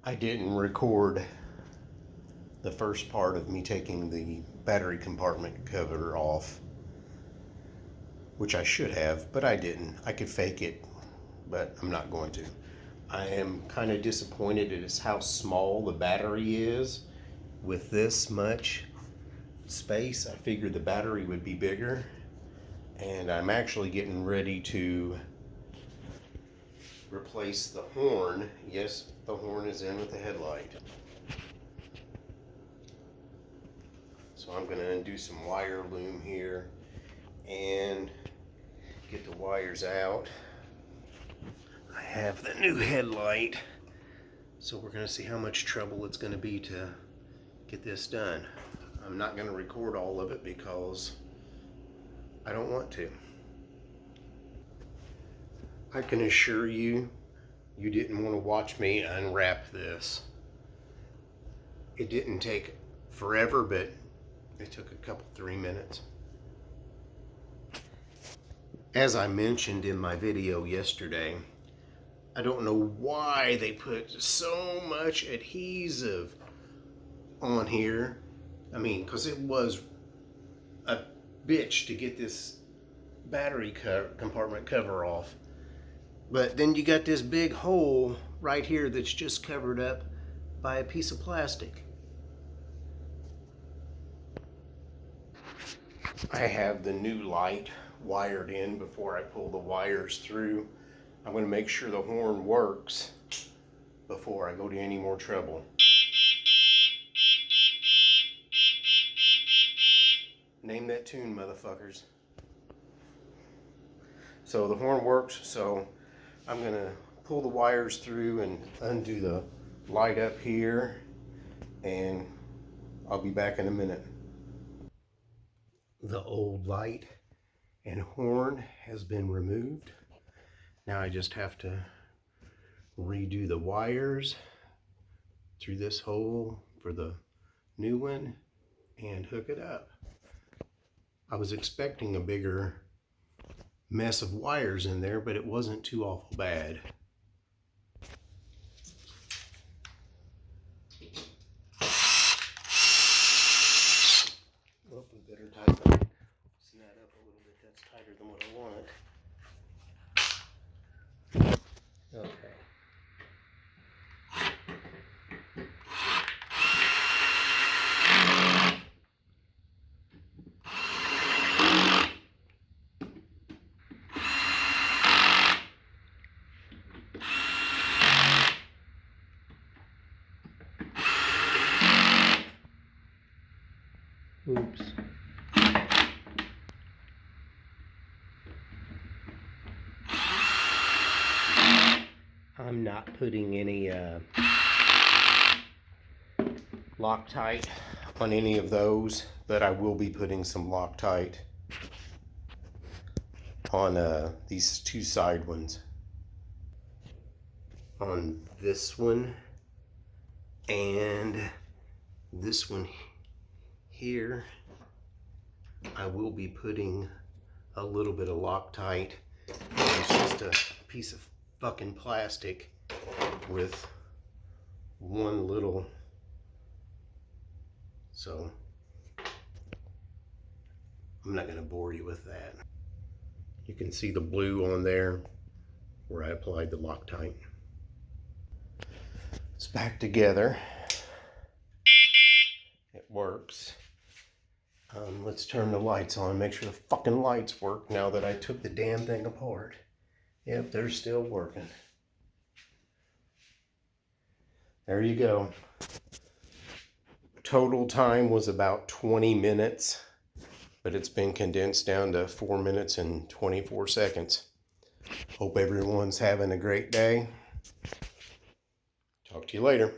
I didn't record the first part of me taking the battery compartment cover off, which I should have, but I didn't. I could fake it, but I'm not going to. I am kind of disappointed at how small the battery is with this much space. I figured the battery would be bigger, and I'm actually getting ready to replace the horn. Yes, the horn is in with the headlight. So I'm going to undo some wire loom here and get the wires out. I have the new headlight, so we're going to see how much trouble it's going to be to get this done. I'm not going to record all of it because I don't want to. I can assure you, you didn't want to watch me unwrap this. It didn't take forever, but it took a couple, 3 minutes. As I mentioned in my video yesterday, I don't know why they put so much adhesive on here. I mean, because it was a bitch to get this battery compartment cover off. But then you got this big hole right here that's just covered up by a piece of plastic. I have the new light wired in before I pull the wires through. I'm going to make sure the horn works before I go to any more trouble. Name that tune, motherfuckers. So the horn works, so I'm going to pull the wires through and undo the light up here, and I'll be back in a minute. The old light and horn has been removed. Now I just have to redo the wires through this hole for the new one and hook it up. I was expecting a bigger mess of wires in there, but it wasn't too awful bad. Well, we better loosen that up a little bit. That's tighter than what I want. Okay. Oops. I'm not putting any Loctite on any of those, but I will be putting some Loctite on these two side ones. On this one and this one here, I will be putting a little bit of Loctite. It's just a piece of fucking plastic with one little, so I'm not going to bore you with that. You can see the blue on there where I applied the Loctite. It's back together. It works. Let's turn the lights on, make sure the fucking lights work now that I took the damn thing apart. Yep, they're still working. There you go. Total time was about 20 minutes, but it's been condensed down to 4 minutes and 24 seconds. Hope everyone's having a great day. Talk to you later.